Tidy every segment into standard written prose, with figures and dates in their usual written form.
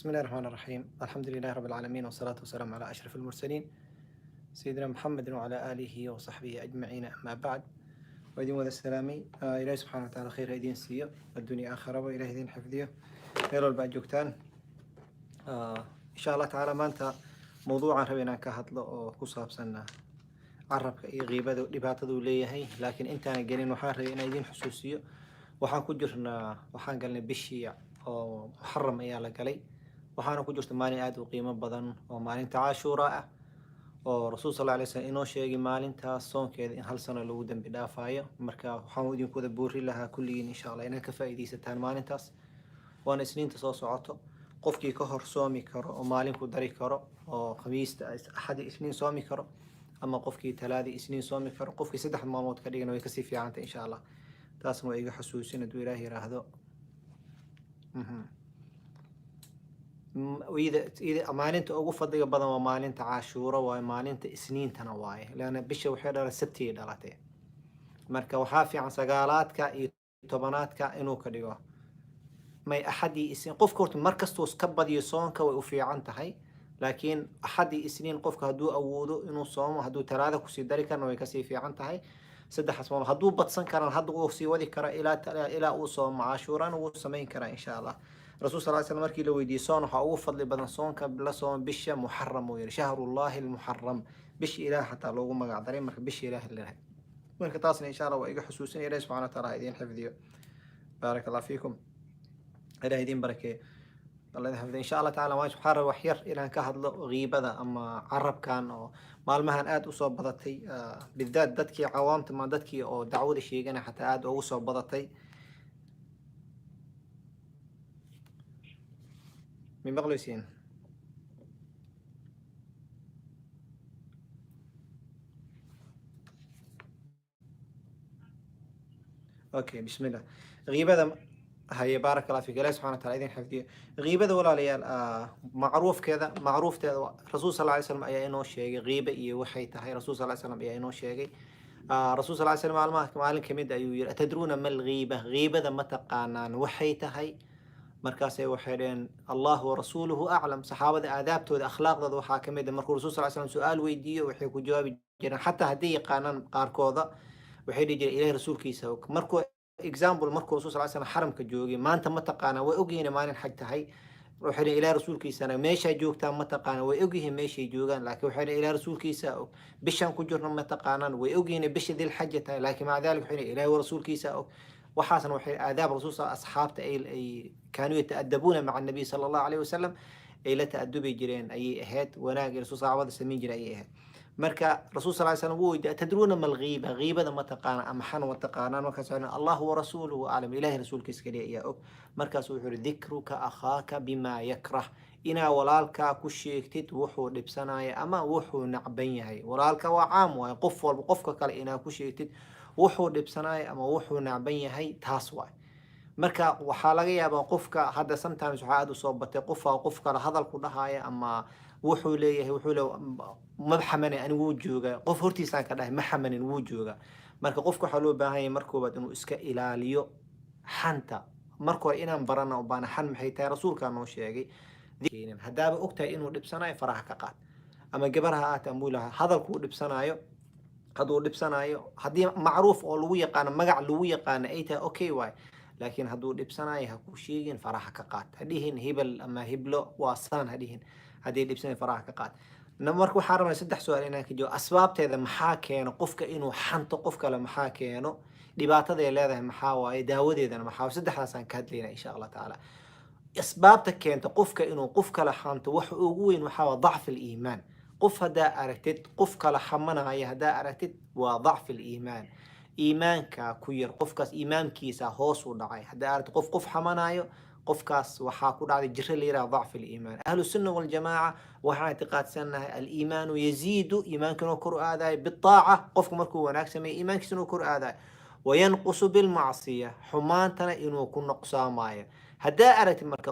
بسم الله الرحمن الرحيم. الحمد لله رب العالمين، والصلاة والسلام على أشرف المرسلين سيدنا محمد وعلى آله وصحبه أجمعين. أما بعد، وإذن وذا السلامي إلهي سبحانه وتعالى خير هيدين سيئ الدنيا آخرة، وإلهي هيدين حفظيه خير البعد جوكتان. إن شاء الله تعالى ما أنت موضوعا ربنا كهضل وكصاب سنة عربك غيبة لبعض ليه هي، لكن أنت أنا جالين وحار هنا يدين حسوسية وحان كجرنا وحان قالنا بالشيع أو محرم إياه لقلي waxaana ku jirta maalin aad u qiimo badan oo maalinta Caashuura ah oo Rasuul sallallahu alayhi wasallam inoo sheegay maalintaas soonkeeda in hal sano lagu dambi dhaafayo. Marka waxaan idinku wada boori lahaa kulligiin insha Allah inaad ka faa'iideysataan maalintaas, waana isniinta soo socoto. qofkii ka hor soomi karo oo maalin ku dari karo oo khamiista axad isniin soomi karo, ama qofkii talaadi isniin soomi karo, qofkii saddex maalmood ka dhigana way ka sii fiican tahay insha Allah. taasna waa iga xasuusin hadduu Ilaahay yiraahdo. إذا maalinta ugu fadliga badan waa maalinta Caashuura, waa maalinta isniintana waaye, laana bisha waxay dhalatay sabti dhalatay. marka waxaa fiican sagaalaadka iyo tobanaadka inuu ka dhigo may axadii isniin. qofka horta markastoo iska badiyo soonka way u fiican tahay, laakiin axadii isniin qofka hadduu awoodo inuu soomo, hadduu talaada kusii dari karna way kasii fiican tahay. saddexaas maalmood hadduu badsan karana hadda uu sii wadi kara ilaa uu soomo Caashuurana wuu samayn karaa insha Allah. رسول صلى الله عليه وسلم مركي لو يدي صون وحاو فضل بدن صون كبلا صون بش محرم وير شهر الله المحرم بش إله حتى لو ما قاعدين مرك بش إله الله. مرك تاصل إن شاء الله وإيجا حسوسين إلى سبحانه وتعالى هيدين حفظيو. بارك الله فيكم. إلى هيدين بركة الله يحفظ إن شاء الله تعالى. ما سبحانه وحير إلى كهض غيبة أما عرب كان أو مال مهن آد أصاب بضتي بالذات دتكي عوام ما دتكي أو دعوة شيء جنا حتى آد أو أصاب بضتي من بغلوسين. اوكي بسم الله. غيبة هي بارك الله فيك. الله سبحانه وتعالى إذن حفظيه. غيبة ولا ليال معروف كذا معروف الرسول صلى الله عليه وسلم أي إنه شيء غيبة وحيته. هي رسول صلى الله عليه وسلم أي إنه شيء رسول صلى الله عليه وسلم معلم كميد أيوير أتدرون ما الغيبة؟ غيبة ذا متقانان وحيته هي markaasay waxay dheen Allah wa rasuluhu a'lam. saxaabada aadaabtooda akhlaaqdooda waxaa ka mid ah markuu rasuul sallallahu alayhi wasallam su'aal weydiiyo waxay ku jawaabi jireen xataa haddii yaqaanaan qaarkooda waxay dhihi jireen ilaahay rasuulkiisa og. markuu example markuu rasuul sallallahu alayhi wasallam xaramka joogay maanta ma taqaanaa way ogyihiin maalin xaj tahay, waxay dheen ilaahay rasuulkiisana meesha joogtaan ma taqaanaa way ogyihiin meeshay joogaan, laakiin waxay dheen ilaahay rasuulkiisa og. bishan ku jirna ma taqaanaan way ogyihiin bisha dil xaj tahay, laakiin maca dalik waxay dheen ilaahay rasuulkiisa og. وحسن وحي آداب الرسول صلى الله عليه وسلم أصحابته أي كانوا يتأدبون مع النبي صلى الله عليه وسلم أي لا تأدبي جرين أي إهات وناقي الرسول صلى الله عليه وسلم جري أي إهات. مركا الرسول صلى الله عليه وسلم ويد تدرون ما الغيبة؟ غيبة ما تقانا أم حن وتقانا وكسرنا الله ورسوله أعلم. إله رسول كسكري يا أب. مركا سوحر ذكرك أخاك بما يكره إنا ولالك كشيكتت وحو لبسنا أما وحو نعبينها ولالك وعام وقف وقفك قال إنا كشيكتت wuxuu dhibsanaay ama wuxuu nacban yahay taas waay. marka waxaa laga yaabaa qofka hadda sometimes waxaa aad u soo batay qof kale hadal ku dhahaaya ama wuxuu leeyahay ma xamanin anigu wuu jooga, qof hortiisaan ka dhahay ma xamanin wuu jooga. marka qofka waxaa loo baahan yahay markoobaad inuu iska ilaaliyo xanta. marka hore inaan barana u baana xan maxay tahay rasuulkaa noo sheegay. haddaaba ogtahay inuu dhibsanayo faraha ka qaad, ama gabar ha ahaatee ambuulaha hadalku dhibsanayo hadduu dhibsanayo haddii macruuf oo lagu yaqaano magac lagu yaqaano ay tahay okay waay, laakiin hadduu dhibsanayo ha ku sheegin faraha ka qaad. hadhihin hebel ama heblo waa saan, hadhihin haddii dhibsanayo faraha ka qaad. marka waxaan rabnaa saddex su'aal inaan ka jawaabo. asbaabteeda maxaa keeno qofka inuu xanto qof kale? maxaa keeno? dhibaatada ay leedahay maxaa waaye? daawadeedana maxaa waaye? saddexdaasaan ka hadlaynaa insha Allah taala. asbaabta keenta qofka inuu qof kale xanto waxa ugu weyn waxaa waa ضعف الإيمان. قف هدا أركتت قف كلا حمنا هاي هدا أركتت وضعف الإيمان. إيمانك كوير قف كاس إيمان كيسا هوس ودعي هدا أركت قف حمنا هاي قف كاس وحاكود على الجر اللي ضعف الإيمان. أهل السنة والجماعة وحا اعتقاد سنة الإيمان يزيد إيمان كنو كرو آذاي بالطاعة قف مركو وناك سمي إيمان كنو كرو آذاي وينقص بالمعصية حمانتنا إنو كن نقصامايا. هدا أرت مركا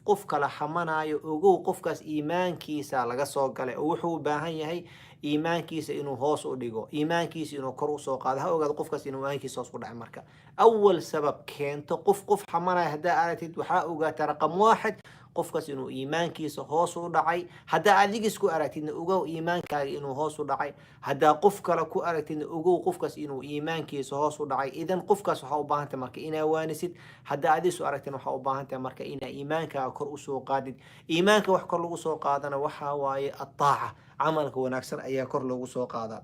قف كلا حمانايو ugu qofkaas iimaankiisa laga soo galay oo wuxuu u baahan yahay iimaankiisa inuu hoos u dhigo, iimaankiisa inuu kor u soo qaado. ha ogaado qofkaas inuu iimaankiisa hoos u dhacay. marka awal sabab keento qof xamanaaya haddaa aratid waxaa ogaataa raqam waaxid qofkaas inuu iimaankiisa hoos u dhacay haddaa adiga isku aragtidna ogow iimaankaaga inuu hoos u dhacay haddaa qof kale ku aragtidna ogow qofkaas inuu iimaankiisa hoos u dhacay idan qofkaas waxaa u baahan tahay marka inaa waanisid haddaa adiga isu aragtidna waxaa u baahan tahay marka inaa iimaankaaga kor usoo qaadid iimaanka wax kor lagu soo qaadana waxaa waaye ataaca camalka wanaagsan ayaa kor loogu soo qaadaa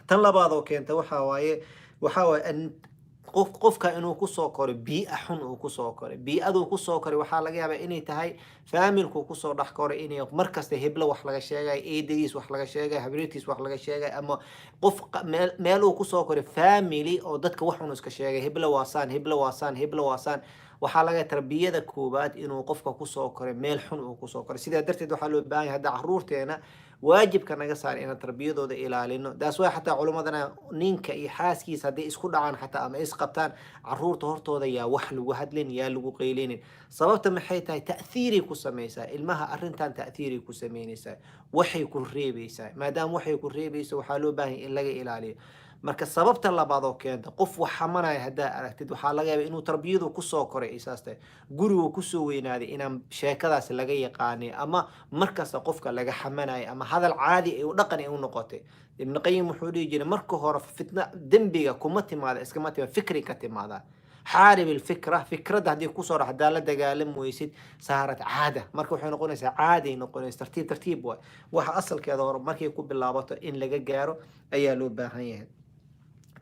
tan labaad oo keenta waxaa waaye qofka inuu kusoo koro bii'a xun uu kusoo koray bii'aduu kusoo koray waxaa laga yaabaa inay tahay faamilku kusoo dhex koray inay markasta heblo wax laga sheegay eedadiis wax laga sheegay habriirtiis wax laga sheegay ama qof meel uu kusoo koray family oo dadka wax xun iska sheegay heblo waasaan heblo waasaan heblo waasaan waxaa laga tarbiyada koobaad inuu qofka kusoo koray meel xun uu kusoo koray sidaa darteed waxaa loo baahan yahay hadda caruurteena waajibka naga saar inaan tarbiyadooda ilaalino daas waa xataa culimadana ninka iyo xaaskiisa hadday isku dhacaan xataa ama isqabtaan caruurta hortooda yaa wax lagu hadlin yaa lagu qaylinin sababta maxay tahay ta'thiiray ku samaysaa ilmaha arrintan ta'thiiray ku samaynaysaa waxay ku reebaysaa maadaama waxay ku reebayso waxaa loo baahan in laga ilaaliyo marka sababta labaad oo keenta qof wax xamanaya haddaa aragtid waxaa laga yaabaa inuu tarbiyadu kusoo koray isaas tahay gurigu kusoo weynaaday inaan sheekadaas laga yaqaanay ama markasta qofka laga xamanayo ama hadal caadi ay u dhaqan ay u noqotay ibn qayim wuxuu dhihi jiray marka hore fitna dembiga kuma timaada iskama timaada fikri ka timaada حارب الفكرة فكرة هذه كسر حدالة دجالم ويسد صارت عادة مركو حين نقول عادة نقول ترتيب ترتيب واحد أصل كذا مركو يكون باللابطة إن لقى جاره أي لو باهيه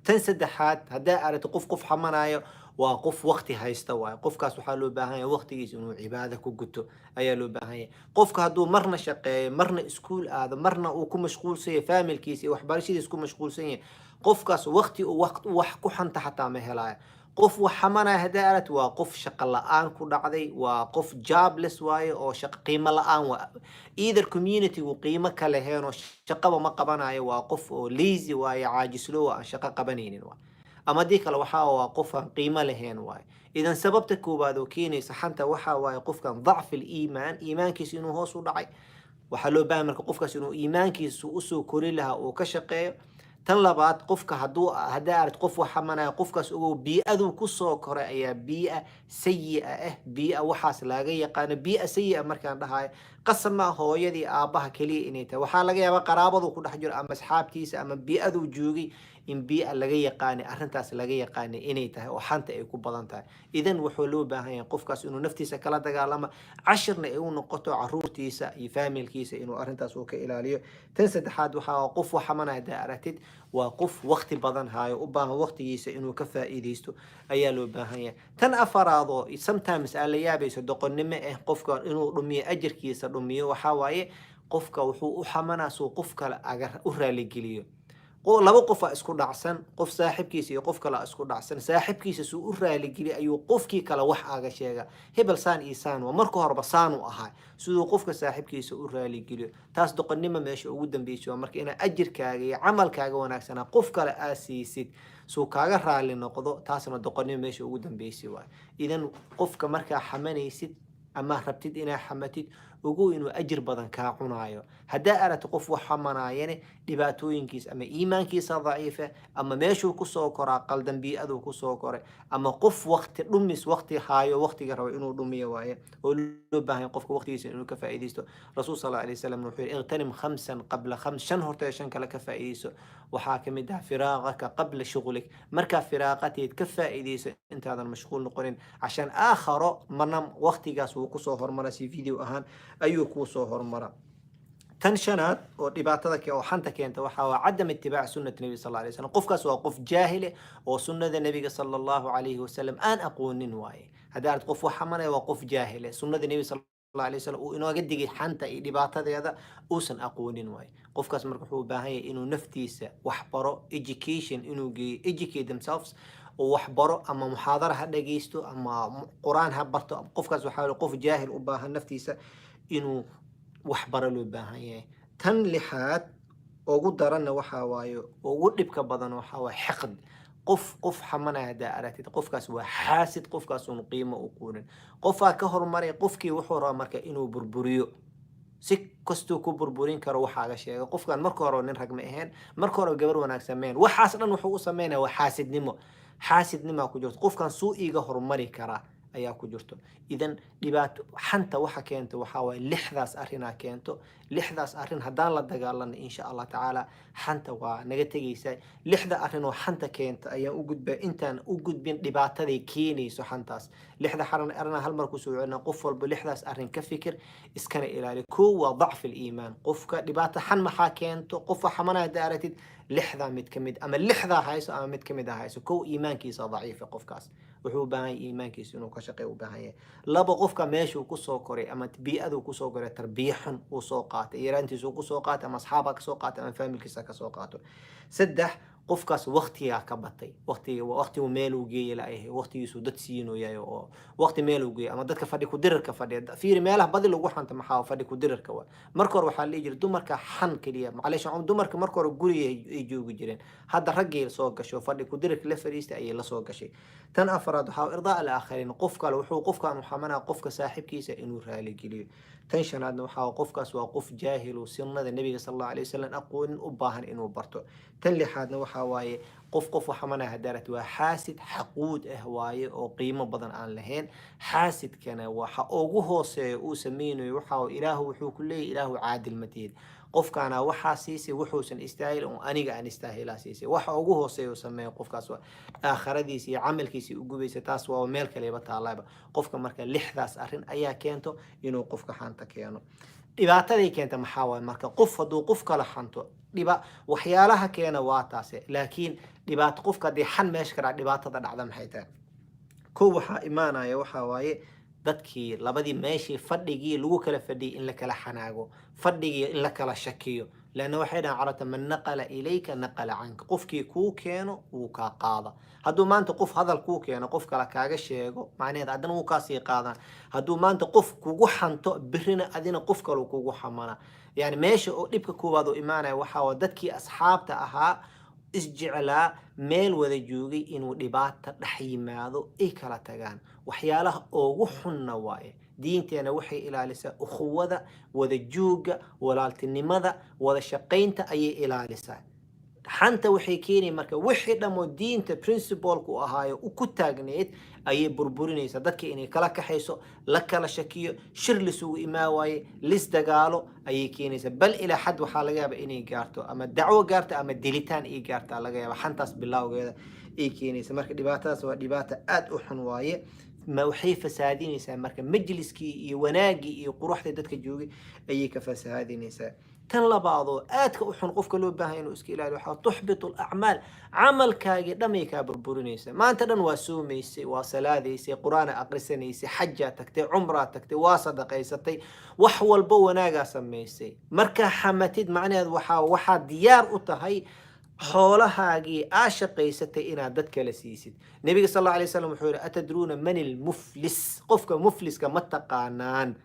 تنسد حاد هدا أرد قف حمنايا وقف وقتي هيستوى قف كاس حلو باهي وقتي يسونو عبادة كوجتو أي لو باهي قف كهدو مرنا شقة مرنا سكول هذا مرنا وكم مشغول سيء فامل كيسي وحبارشي يسكون مشغول سيء قف كاس وقتي ووقت وحكو حنت حتى مهلاي قف وحمنا هدارت وقف شق الآن كل عذي وقف جابلس واي أو شق قيمة الآن either community وقيمة كلهين وشق ما قبنا وقف ليزي واي عاجز له شق قبنين واي أما ديك لو حاول وقفها قيمة لهين واي إذا سببت كوبادو كيني صحنت وحا واي قف كان ضعف الإيمان إيمان كيس إنه هو صدعي وحلو بامر قف كيس إنه إيمان كيس وأسو كوريلها وكشقي تنلبات قفك هدارت قف وحمنا قفك أو بيئة كسو كرأي بيئة سيئة بيئة وحاس لاقي قان بيئة سيئة مركان لها قسم ما هو يدي آبها كلي إنيته وحال لقي قرابة وكل حجر أما أصحاب كيس أما بيئة جوجي إن بيئة لقي قاني أرنتاس لقي قاني إنيته وحنت يكون بدنته إذن وحلو بها قفك إنه نفتي سكلا دقالما عشرنا إنه نقطع عرورتيس يفهم الكيس إنه أرنتاس وكإلاليه تنسى حد وقف وحمنا دارتد وقف وقت بدن هاي وباه وقت يس إنه كفى إيديستو أيالو باهية تن أفرادو sometimes أليابي صدق النمى قفك إنه رمي أجر كيس رمي وحواي قفك وحو حمنا سو قفك أجر أهرالي جليو لو قف اسكو دعسن قف صاحب كيس قف كلا اسكو دعسن صاحب كيس سو رالي جلي ايو قف كي كلا wax aga sheega hebel saan iisaan waa marka horeba saan u ahaa sidoo qofka saaxibkiisa u raali geliyo taas doqonnimo meesha ugu dambeysay marka ina ajirkaaga iyo camalkaaga wanaagsan qof kale aasiisid soo kaaga raali noqdo taasna doqonnimo meesha ugu dambeysay waa idan qofka marka xamanaysid ama rabtid ina xamatid ugu inuu ajir badan ka cunaayo hadaa arat qof wax xamanaayeen dhibaatooyinkiis ama iimaankiisa daciifa ama meeshuu ku soo koraa qaldan bi'adu ku soo koray ama qof waqti dhumis waqti haayo waqtiga rabo inuu dhumiyo waaye oo loo baahan qofka waqtigiisa inuu ka faa'iideysto rasuul sallallahu alayhi wasallam wuxuu yiri iqtanim khamsan qabla khams shan horta shan kala ka faa'iideyso waxaa kamid ah firaaqaka qabla shughlik marka firaaqateed ka faa'iideyso intaadan mashquul noqonin عشان آخر منام وقتي جاس وكسو هرمرة في فيديو أهان أيو كوسو هرمرة تنشنات ورباطتك أو حنتك أنت وحاول عدم اتباع سنة النبي صلى الله عليه وسلم قف كاس وقف جاهلة وسنة النبي صلى الله عليه وسلم أن أقول نواي هذا قف وحمنا وقف جاهلة سنة النبي صلى الله عليه وسلم وإنه قد حنت رباطة هذا أوسن أقول نواي قف كاس مركحو باهي إنه نفتيس وحبره education إنه educate themselves وحبره أما محاضرة هذا جيستو أما قرآن هبرته قف كاس وحاول قف جاهل وباه نفتيسه إنه وحبر له باهي تن لحات وجود درنا وحوايو وجود بك بدن وحوا حقد قف حمنا هذا أرتي قف كاس وحاسد قف كاس قيمة وقول قفا كهر مري قفكي وحورا مركا إنه بربريو سكستو كبربورين كروح على شيء قف كان مركورو نرهق مئهن مركورو جبر وناك سمين وحاسد وحو سمينه وحاسد نمو حاسد نما كجوت قف كان سوء إيجا هرمري كرا ayaa ku jirto. idan dhibaato xanta waxa keento waxa waaye lixdaas arrinaa keento. lixdaas arrin haddaan la dagaalano insha allah tacaala xanta waa naga tegaysaa. lixda arrin oo xanta keenta ayaan u gudbaa intaan u gudbin dhibaataday keenayso xantaas. lixda arrinaa hal mar ku soo celina qof walba lixdaas arrin ka fikir iskana ilaali. kow waa dacfi liimaan, qofka dhibaato xan maxaa keento, qofa xamanaa hadda aragtid lixdaa mid ka mid ama lixdaa hayso ama mid ka mid ah hayso. kow iimaankiisa daciifa qofkaas, wuxuu u baahan yahay iimaankiisa inuu ka shaqeeyo u baahan yahay. laba qofka meeshuu kusoo koray ama bii'aduu kusoo koray tarbiya xun uu soo qaatay, yaraantiisuu kusoo qaatay ama asxaabaa kasoo qaatay ama faamilkiisa kasoo qaato. saddex qofkaas waqtigaa ka batay, waqtigu meeluu geeya laayahay, waqtigiisu dad siinoyahay oo waqti meeluu geeya ama dadka fadhi ku dirarka fadhiya fiiri meelaha badi lagu xanta maxaa fadhi ku dirarka waa. marka hore waxaa la dhihi jiray dumarka xan keliya macleesh dumarka marka hore guriga ay joogi jireen, hadda raggay soo gasho fadhi ku dirarka la fadhiista ayay la soo gashay. tan afraad waxaa irdaa al-aakhariin, qof kale wuxuu qofkan u xamanaa qofka saaxiibkiisa inuu raali geliyo. tan shanaadna waxaa qofkaas waa qof jaahil oo sunnada nabiga sallallahu alayhi wasallam aqoonin u baahan inuu barto. tan lixaadna waxaa waaye qof waxamanaa hadarat waa xaasid xaquud ah waaye oo qiimo badan aan lahayn. xaasidkana waxa ugu hooseeya uu sameynayo waxaa ilaahu wuxuu ku leeyahay ilaahu caadil ma tihid, qofkaana waxaa siisay wuxuusan istaahil oo aniga aan istaahilaa siisay. waxa ugu hooseeya uu sameeyo qofkaas waa aakhiradiisa iyo camalkiisa u gubaysa, taas waa meel kaleeba taalaaba. qofka marka lixdaas arrin ayaa keento inuu qofka xanta keeno. dhibaataday keenta maxaa waaye marka qof hadduu qof kala xanto waxyaalaha keena waa taase, laakiin dhibaato qofka haddii xan meesha ka dhaca dhibaatada dhacda maxay tahay? kow waxaa imaanaya waxaa waaye dadkii labadii meeshii fadhigii lagu kala fadhiyay in la kala xanaago, fadhigii in la kala shakiyo. لأنه واحد عرفت من نقل إليك نقل عنك، قفكي كوكينو وكاقاضا. هادو ما أنت قف هذا الكوكينو قف كلا كاغش يجو معناه عدنا وكاسي قاضا. هادو ما أنت قف كوجحن تو برنا أدينا قف كلو كوجحمنا. يعني ماشي لبك كوادو إيمانه وحاودتكي أصحاب تأها isjeclaa meel wada joogay inuu dhibaato dhex yimaado ay kala tagaan. waxyaalaha ugu xunna waaye diinteena waxay ilaalisaa ukhuwada, wada jooga, walaaltinimada, wada shaqaynta ayay ilaalisaa. xanta waxay keenay marka wixii dhamo diinta principle-ku ahaayo ku taagneed ayay burburinaysaa. dadka inay kala kaxayso, la kala shakiyo, shir lisugu imaawaaye, lis dagaalo ayay keenaysaa. bal ilaa xad waxaa laga yaabaa inay gaarto ama dacwo gaarto ama dilitaan ay gaartaa laga yaaba. xantaas bilowgeeda ay keenaysaa. marka dhibaatadaas waa dhibaato aad u xun waaye. ما وحي فسادين يسا مركا مجلسكي يوناجي يقروح dadka joogay ayay ka fasaadinaysaa. tan labaado aadka u xun qofka loo baahan inuu iska ilaaliyo waxa tuhbitu al-a'mal, amalkaaga dhamay ka burburinaysa. maanta dhan waa soomaysay, waa salaadaysay, quraan aqrisanaysay, xajja tagtay, umra tagtay, waa sadaqaysatay, wax walba wanaaga samaysay. marka xamatid macnaheedu waxa diyaar u tahay xoolahaagii aa shaqaysatay inaad dad kala siisid. nabiga sallallahu alayhi wasallam wuxuu yiri atadruuna man al-muflis, qofka mufliska ma taqaanaan.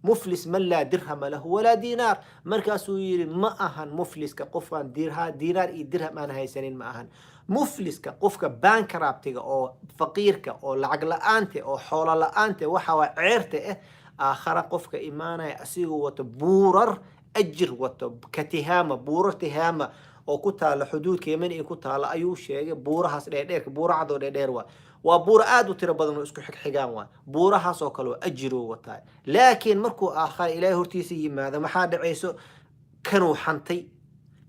muflis man laa dirham lahu wala diinaar. markaasuu yiri ma ahan mufliska qofkan diinaar iyo dirham aan haysanin ma ahan. mufliska qofka bankruptiga oo faqiirka oo lacag la'aanta oo xoolo la'aanta waxa waa ceerta aakhara qofka imaanaya asigoo wato buurar ajir wato katihaama buurar tihaama oo ku taala xuduudka Yemen ee ku taala ayuu sheegay. buurahaas dheerdheerka buuracado dheerdheer waa buur aad u tiro badan oo isku xigxigaan waa buurahaas oo kale ajiro wataa. laakiin markuu aakhir ilaahay hortiisa yimaado maxaa dhacayso? kanuu xantay,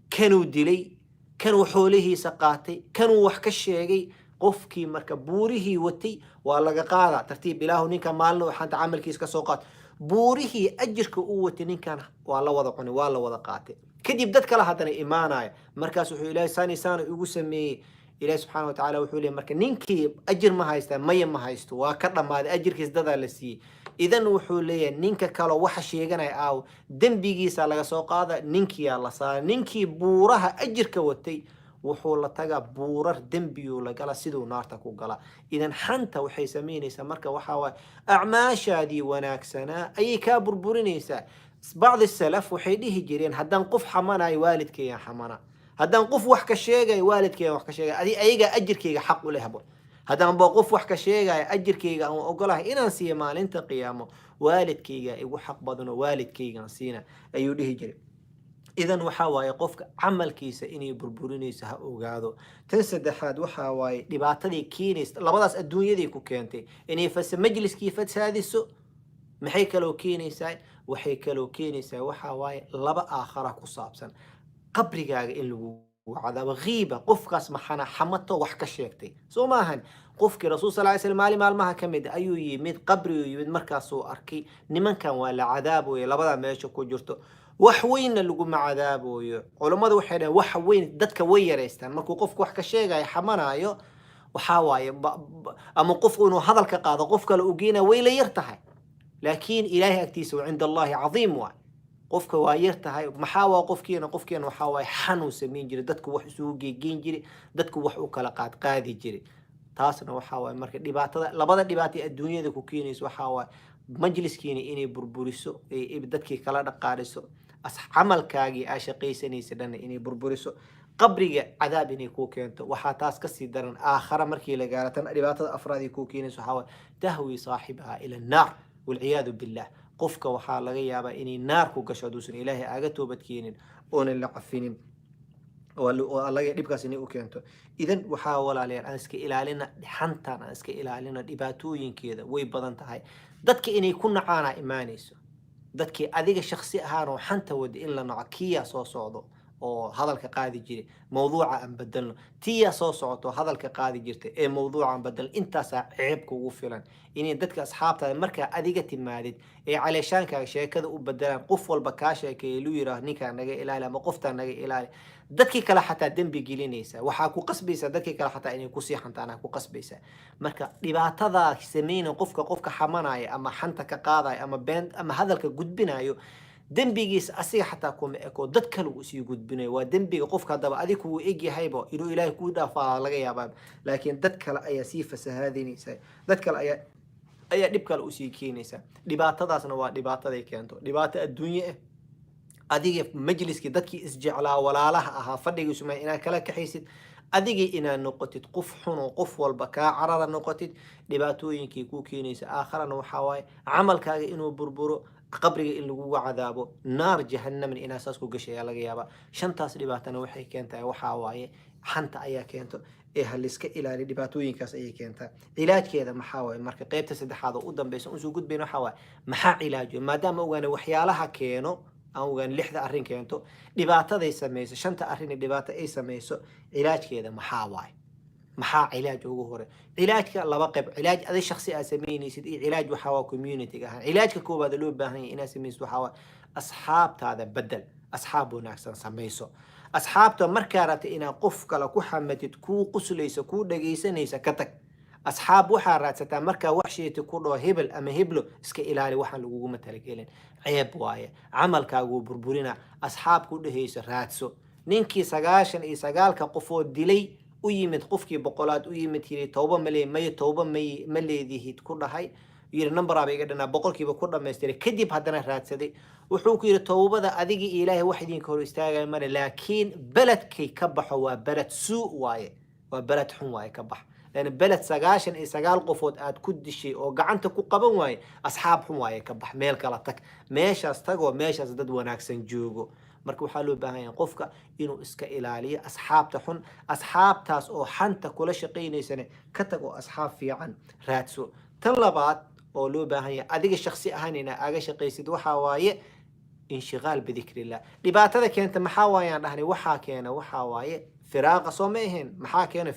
kanuu dilay, kanuu xoolihiisa qaatay, kanuu wax ka sheegay. qofkii marka buurihii watay waa laga qaadaa tartiib. ilaahu ninka maalin oo xanta camalkiisa ka soo qaat buurihii ajirka uu watay ninkan waa la wada cunay, waa la wada qaatay. kadib dad kale haddana imaanaya markaas wuxuu ilaahay saani ugu sameeyey. ilaahay subxaanahu wa tacaala wuxuu leeyahay marka ninkii ajir ma haysta maya ma haysto, waa ka dhammaaday ajirkiis dadaa la siiyey. idan wuxuu leeyahay ninka kale waxa sheeganaya aaw dembigiisa laga soo qaada, ninkiyaa la saaray. ninkii buuraha ajirka watay wuxuu la tagaa buurar dembiyuu la gala siduu naarta ku gala. idan xanta waxay samaynaysaa marka waxaa waaye acmaashaadii wanaagsanaa ayay kaa burburinaysaa. بعض السلف وحيده جيرين هدان قف حمانا والد كي حمانا، هدان قف وحكا شيغا والد كي وحكا شيغا ادي ايغا اجر كي حق له هبل. هدان بوقف وحكا شيغا اجر كي او اوغلاه ان سي مال انت قيامه والد كي ايغو حق بدن والد كي سينا ايو ديه جيرين. إذن وحاواي قفك عمل كيسا إني بربورينيسا ها أوغادو تنسد حاد وحاواي لبعتدي كينيس لبداس الدنيا دي كو كينتي إني فس مجلس كيفت هذه السوء maxay kaloo keenaysaa waxay kaloo keenaysaa waxa waaye laba aakhara ku saabsan qabrigaaga in lagu cadaabo ghiiba qofkaas maxana xamato wax ka sheegtay soo maahan qofkii rasuul sallallahu alayhi wasallam maalmaha ka mid ayuu yimid qabrigu yimid markaasuu arkay nimankan waa la cadaaboyo labada meesha ku jirto wax weynna laguma cadaaboyo culimadu waxay dhahaan wax weyn dadka way yareystaan markuu qofku wax ka sheegayo xamanaayo waxaa waaye ama qofku inuu hadal ka qaado qof kale u geena way la yar tahay لكن إلهي أكتيس وعند الله عظيم واي قفك وايرتها محاوى قفكينا وحاوى حنو سمين جري دتك وح سوقي جين جري دتك وح وكلقات قاذي جري تاسنا وحاوى مركز دباتة لبضة دباتي الدنيا ذو كينيس وحاوى مجلس كيني إني بربوريسو دتك كلا دقارسو عمل كاجي أشقي سني سدنا إني بربوريسو قبري عذاب إني كوكينتو وحاتاس كسي درن آخر مركي لقارة دباتة أفرادي كوكينيس وحاوى تهوي صاحبها إلى النار والعياذ بالله قفك وحال لغيابا إني نار كوكشادوسن إلهي آغتو بتكينين أون اللي عفينين والله يبقى سني أوكينتو إذن وحاول عليه أنسك إلالينا حنتان أنسك إلالينا دباتوين كذا ويبضان تهاي دادك إني كنا عانا إيمانيسو دادك أذيك الشخصي هانو حنتا ود إلا نعكيا سو صعدو oo hadalka qaadi jiray mawduuca aan bedelno tiya soo socoto hadalka qaadi jirtay ee mawduuca aan bedel intaas ceeb kugu filan inay dadka asxaabta marka adiga timaadid ee caleeshaanka sheekada u bedelaan qof walba ka sheekeeyo lu yiraahdo ninka naga ilaali ama qofta naga ilaali dadkii kale xataa dambi gelinaysa waxa ku qasbaysa dadkii kale xataa inay ku siixantaan ku qasbaysa marka dhibaatada sameeyna qofka xamanaya ama xanta ka qaadaya ama been ama hadalka gudbinayo dembigiis asiga xataa kuma eko dad kale uu sii gudbinayo waa dembiga qofka hadaba adigu uu eg yahayba inuu ilaahay ku dhaafaa laga yaabaa laakiin dad kale ayaa sii fasahaadinaysa dad kale ayaa dhib kale u sii keenaysa dhibaatadaasna waa dhibaataday keento dhibaato adduunye adiga majliskii dadkii isjeclaa walaalaha ahaa fadhigiisu ma inaad kala kaxaysid adiga inaad noqotid qof xun oo qof walba ka carara noqotid dhibaatooyinkii ku keenaysa aakharana waxa waaye camalkaaga inuu burburo qabriga in lagu cadaabo naar jahannam in asaas ku gashay laga yaaba shantaas dhibaatana waxay keentaa waxa waaye xanta ayaa keento ee haliska ilaali dhibaatooyinkaas ayay keentaa ilaajkeeda maxaa waaye marka qaybta saddexaad oo u dambaysa soo gudbayno waxa waaye maxaa ilaajo maadaama ogaana waxyaalaha keeno aan ogaan lixda arrin keento dhibaataday sameeyso shanta arrin dhibaato ay sameeyso ilaajkeeda maxaa waaye maxaa cilaaj ugu hore cilaajka laba qayb cilaaj adi shakhsi ah sameynaysid iyo cilaaj waxa waa community ah cilaajka koobaad loo baahan yahay inaad sameysid waxa waa asxaabtaada bedel asxaab wanaagsan sameyso asxaabta markaa rabta inaad qof kale ku xamatid ku quslayso ku dhageysanaysa ka tag asxaab waxaa raadsataa markaa wax sheeti ku dhoo hebel ama heblo iska ilaali waxaan laguguma talagelin ceeb waaye camalkaagu burburina asxaab ku dhehayso raadso ninkii 99 qofood dilay u yimid qofkii boqolaad u yimid yiri tooba ma leedihid ku dhahay yiri number aba iga dhana boqolkiiba ku dhameystiray kadib haddana raadsaday wuxuu ku yiri toobada adiga ilaahay wax idin ka hor istaagay mar laakiin baladkay ka baxo waa balad suu waaye waa balad xun waaye ka bax لأن بلد 99 qofood aad ku dishay oo gacanta ku qaban waaye asxaab xun waaye ka bax meel kala tag meeshaas tago meeshaas dad wanaagsan joogo marka waxa loo baahan yahay qofka inuu iska ilaaliyo asxaabta xun asxaabtaas oo xanta kula shaqeynaysan ka tago asxaab fiican raadso tan labaad oo loo baahan yahay adiga shakhsi ahaan ina aga shaqeysid waxa waaye inshigaal bidikrillah dhibaatada keenta maxaa waayaan dhahnay waxa keena waxa waaye فراغ صوميهن محاكينا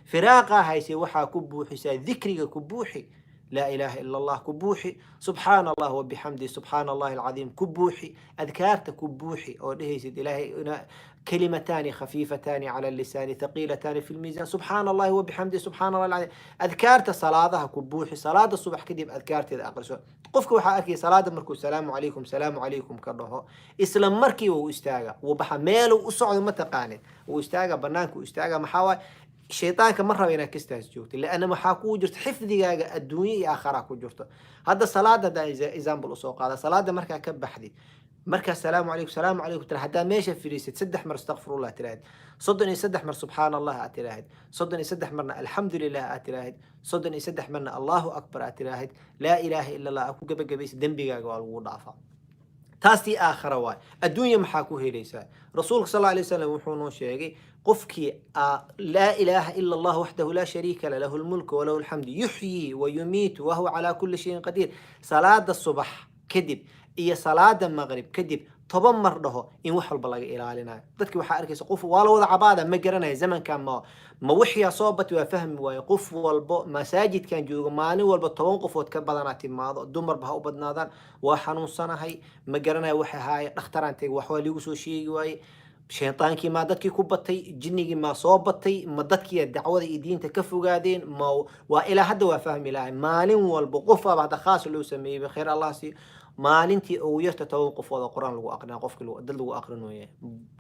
فراغ هايسي وحا كبوحي سا ذكرك كبوحي لا إله إلا الله كبوحي سبحان الله وبحمده سبحان الله العظيم كبوحي أذكارت كبوحي أو سيد إلهي كلمتان خفيفتان على اللسان ثقيلتان في الميزان سبحان الله وبحمده سبحان الله العظيم أذكارت صلاة كبوحي صلاة الصبح كدب أذكارت إذا أقرسوا قفك وحا أكي صلاة مركو سلام عليكم كرهو إسلام مركي وإستاغا وبحا ميلو وصعد متقاني وإستاغا بنانك وإستاغا محاوى الشيطان مرة بينا كستاس جوتي لأن محاكو جرت حفظي الدنيا آخرك جرت هذا صلاة ده إزام بالأسوق هذا صلاة مركا كبحدي مركز سلام عليكم ترى حدا ماشي في ريست سدح مر استغفر الله تراهد صدني سدح مر سبحان الله اتراهد صدني سدح مرنا الحمد لله اتراهد صدني سدح مرنا الله اكبر اتراهد لا اله الا الله اكو جبس دنبيغا waa lagu dhaafaa تاستي آخر واي الدنيا محاكو هيليسا رسولك صلى الله عليه وسلم وحونو شيغي قفكي لا إله إلا الله وحده لا شريك له له الملك وله الحمد يحيي ويميت وهو على كل شيء قدير صلاة الصبح كذب إيه صلاة المغرب كذب طبعا مرده إن وحل بلاغ إلالنا dadkii waxa arkaysa qof waa la wada cabaada ma garanay zamankan ma wixii soobat waa fahmi way qof walbo masaajidkan joogo maalin walba 10 qofood ka badanaa timaado dumar ba u badnaadaan waa xanuunsanahay ma garanay waxa haay dhakhtarantayga wax waa liigu soo sheegi waay shaytaankii ma dadkii ku batay jinnigii ma soo batay ma dadkii dacwada iyo diinta ka fogaadeen ma waa ilaa hadda waa fahmi lahay maalin walba qof baa khaas loo sameeyay khair allah si maalintii ugu yarta 10 qofood quraan lagu aqrina qofkii dad lagu aqrinayo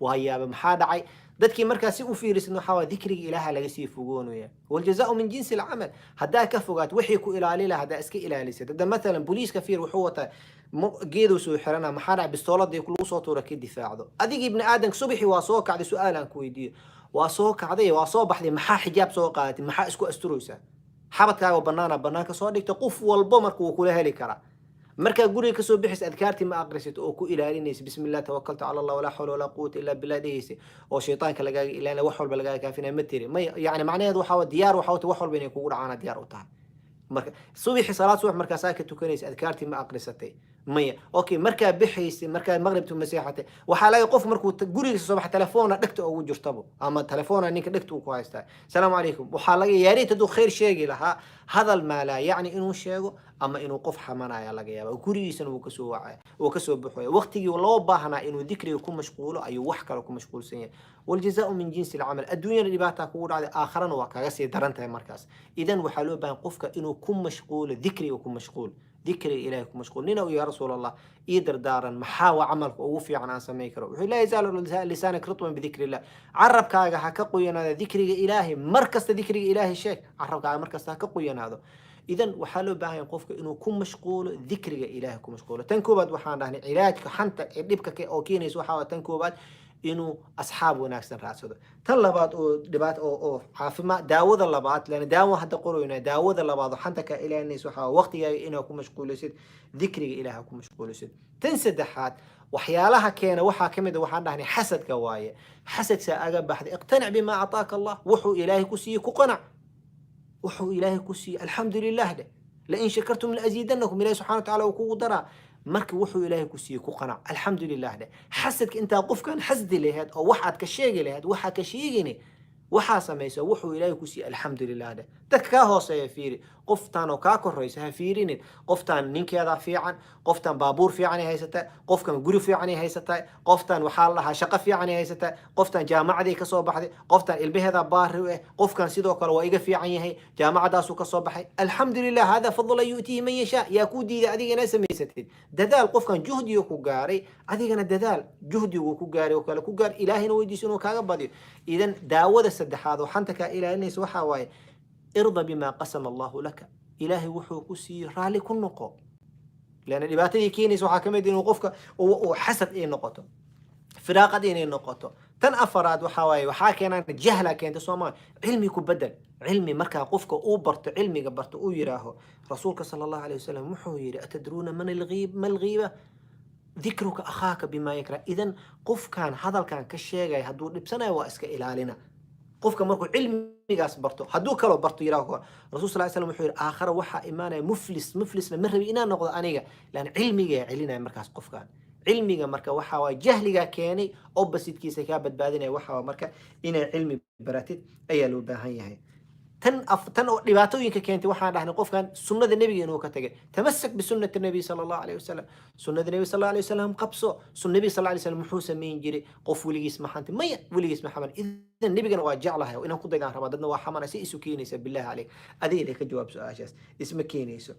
waayaba maxaa dhacay dadkii markaas si u fiirisan waxa waa dhikriga ilaaha laga sii fogoonayo wal jazaa'u min jinsi al-amal hadaa ka fogaad wixii ku ilaali lahaa hadaa iska ilaalisay dad mesela booliiska fiir wuxuu wataa geedo soo xirana maxaa dhacay bistooladii ku lagu soo tuura ka difaacdo adig ibn aadan subaxi waa soo kacday su'aalan ku weydiiyo waa soo kacday waa soo baxday maxaa xijaab soo qaadatay maxaa isku asturaysaa xabadkaaga banaanka soo dhigta qof walba markuu kula heli karaa marka guriga ka soo bixis adkaarti ma aqrisid oo ku ilaalinaysa bismillaah tawakkaltu ala allah wala hawla wala quwwata illa billah dhaysi oo shaytaanka laga ilaalina wax walba laga kaafina ma tiri ma yaani macnaheedu waxa waa diyaar waxa wax walba inay kugu dhacaan diyaar u tahay marka subaxi salaad subax marka saaka tukanaysa adkaarti ma aqrisatay maya okay marka bixaysi marka maghribtu maseexatay waxa laga qof markuu guriga soo bax telefoona dhagta ugu jirtabo ama telefoona ninka dhagta uu ku haysta salaamu alaykum waxa laga yaari tadu khayr sheegi laha hadal ma la yaani inuu sheego ama inuu qof xamanaya laga yaabo gurigiisana uu ka soo wacay oo ka soo baxay waqtigii loo baahnaa inuu dhikriga ku mashquulo ayuu wax kale ku mashquulsan yahay wal jazaa'u min jinsi al-amal adduunyada dhibaato ku dhacday aakhirana waa kaga sii darantahay markaas idan waxa loo baahan qofka inuu ku mashquulo dhikriga ku mashquul ذكر إلهي كمشغول نينا يا رسول الله يدر دارا محاوى عملك ووفي عن سمي كرو لا يزال لسانك رطبا بذكر الله عرب كاغا حكقوينا ذكر إلهي مركز ذكر إلهي شيك عرب كاغا مركز حكقوينا هذا إذن وحلو باهي قفك إنه كم مشغول ذكر إلهي كمشغول تنكوبات وحان علاجك حتى يدبك أو كينيس وحاوى تنكوبات إنه أصحاب وناكسن راسوده تلبات أو دبات أو عافما داود اللبات لأن داود حتى قروينا داود اللبات حتى كإله الناس وحا وقت جاي إنه كم مشغول يصير ذكري إله كم مشغول يصير تنسد حات وحيالها كان وحا كمد وحا يعني حسد كواية حسد سأجاب بحد اقتنع بما أعطاك الله وحو إلهي كسي كقنع وحو إلهي كسي الحمد لله ده لئن شكرتم لأزيدنكم إلهي سبحانه وتعالى وكو درا marka wuxuu ilaahay ku siiyay ku qanac alxamdulillaah xasadka inta qofkan xasdi leeyahay oo waxaad ka sheegi lahayd waxa ka sheegine waxa sameeyay wuxuu ilaahay ku siiyay alxamdulillaah dadka ka hooseeya fiiri qoftaan oo ka koraysa ha fiirinin qoftaan ninkeeda fiican qoftaan baabuur fiican ay haysata qofkan guri fiican ay haysata qoftaan waxa la lahaa shaqo fiican ay haysata qoftaan jaamacadii ka soo baxday qoftaan ilbaheeda baari ah qofkan sidoo kale waa iga fiican yahay jaamacadaas uu ka soo baxay alxamdulillaah hada fadl yu'tihi man yasha yaa ku diiday adigana samaysatid dadaal qofkan juhdiga ku gaaray adigana dadaal juhdiga ku gaaray oo kale ku gaar ilaahina weydiiso inuu kaaga badiyo idan daawada saddexaad oo xanta ka ilaalinaysa waxa waaye ارضى بما قسم الله لك إلهي وحو كسي رالي كل نقو لأن الإباتي كينيس وحاكمة دين وقفك وحسد إيه نقطه فراقة إيه نقطه تن أفراد وحواي وحاكينا جهلة كانت سوما علمي كبدل علمي مركا قفك أوبرت علمي قبرت أويراه رسولك صلى الله عليه وسلم محوير أتدرون من الغيب ما الغيبة ذكرك أخاك بما يكره إذن قف كان هذا كان كالشيء هدور لبسنا واسك إلالنا قفك مركو علميgaas barto haduu kala barto yiraahdo rasuul sallallahu alayhi wasallam wuxuu aakhira waxa iimaanay muflis ma rabi inaan noqdo aniga laan cilmiga celinay markaas qofkan cilmiga marka waxa waa jahliga keenay oo basidkiisa ka badbaadinay waxa marka inay cilmi baratid ayaa loo baahan yahay tan oo dhibaatooyinka keentay waxaan dhahnay qofkan sunnada nabiga inuu ka tagay tamassak bi sunnati nabi sallallahu alayhi wasallam sunnada nabi sallallahu alayhi wasallam qabso sunnada nabi sallallahu alayhi wasallam muxuu sameeyay jiray qof waligiis ma xanta maya waligiis ma xaman idan nabigana waa jeclahay inaan ku daydaan raba dadna waa xaman si isu keenaysa billahi alayk adiga ka jawaab su'aashaas isma keenayso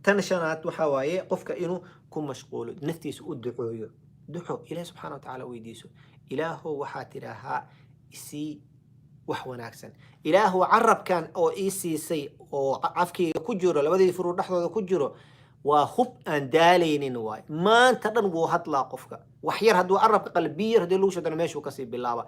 tan shanaad waxa waaye qofka inuu ku mashquulo naftiisa u ducooyo duco ilaahay subhanahu wa ta'ala weydiiso ilaahu waxa tiraaha isi wax wanaagsan ilaahu carab kan oo iisisay oo afkiga ku jiro labadii furu dhaxdooda ku jiro waa hub aan daaleynin waay maanta dhan wuu hadlaa qofka wax yar haduu carabka qalbiir hadii lagu shadana meeshu ka sii bilaaba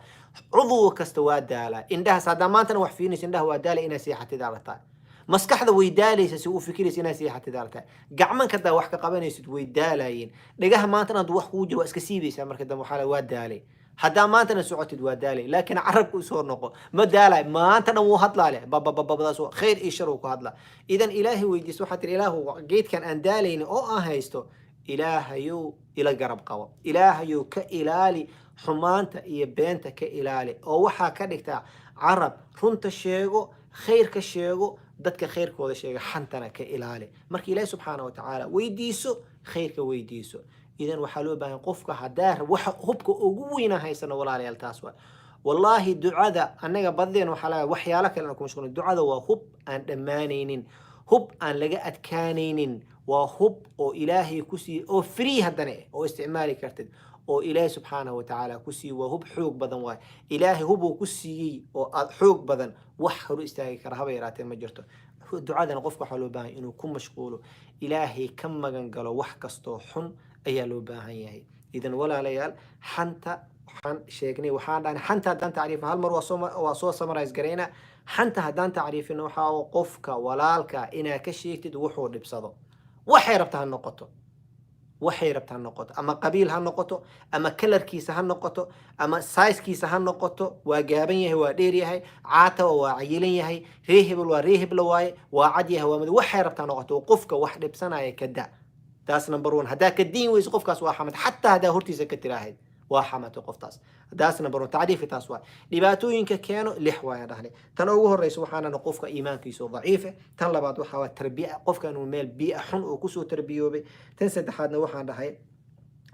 cuduu kasta waa daala indhaha sada maanta wax fiinis indhaha waa daala ina seexatid aragtaa maskaxda way daalaysa si uu fikiraysa inaa sii xatidaalta gacmanka daa wax ka qabanaysid way daalaayeen dhagaha maantana hadduu wax kugu jiro waa iska siibaysaa marka dambe waxaa waa daalay haddaa maantana socotid waa daalay laakiin carabka usoo noqo ma daalay maantana wuu hadlaa leh babababadaas khayr iyo shar uu ku hadlaa idan ilaahay weydiiso waxaa tiri ilaahu geedkan aan daalayni oo aan haysto ilaahayow ila garab qabo ilaahayow ka ilaali xumaanta iyo beenta ka ilaali oo waxaa ka dhigtaa carab runta sheego khayrka sheego dadka khayrkooda sheega xantana ka ilaali marka ilaahi subxaana wa tacaala weydiiso khayrka weydiiso idan waxaa loo baahan qofka haddaa waxa hubka ugu weyna haysano walaalayaal taas waa wallaahi ducada annaga badeen waxaa laga waxyaalo kale aan ku mashquulin ducada waa hub aan dhammaanaynin hub aan laga adkaanaynin waa hub oo ilaahay ku siiyey oo free haddana oo isticmaali kartid oo ilaahay subxaanahu wa tacaala ku siiyey waa hub xoog badan waay ilaahay hubuu ku siiyey oo aad xoog badan wax horu istaagi kara haba yaraatee ma jirto ducadana qofka waxaa loo baahan inuu ku mashquulo ilaahay ka magan galo wax kastoo xun ayaa loo baahan yahay idan walaalayaal xanta waxaan sheegnay waxaan dhahnay xanta haddaan tacriifin hal mar waa soo samarais garayna xanta haddaan tacriifin waxaa qofka walaalka inaa ka sheegtid wuxuu dhibsado waxay rabta ha noqoto waxay rabta ha noqoto ama qabiil ha noqoto ama kalarkiisa ha noqoto ama saiskiisa ha noqoto waa gaaban yahay waa dheer yahay caatawa waa cayilan yahay ree hebel waa ree hebla waaye waa cad yahay waa mid waxay rabta ha noqoto qofka wax dhibsanaya ka da taas number 1 haddaa ka diin weyso qofkaas waa xamad xataa haddaa hortiisa ka tiraahayd waa xamato qoftaas taas number 1 tacriifi taas waa dhibaatooyinka keeno lix waa dhahnay tan ugu horeyso waxaana qofka iimaankiisu daciif tan labaad waxa waa tarbiya qofka inuu meel bii'a xun oo ku soo tarbiyoobay tan saddexaadna waxaan dhahay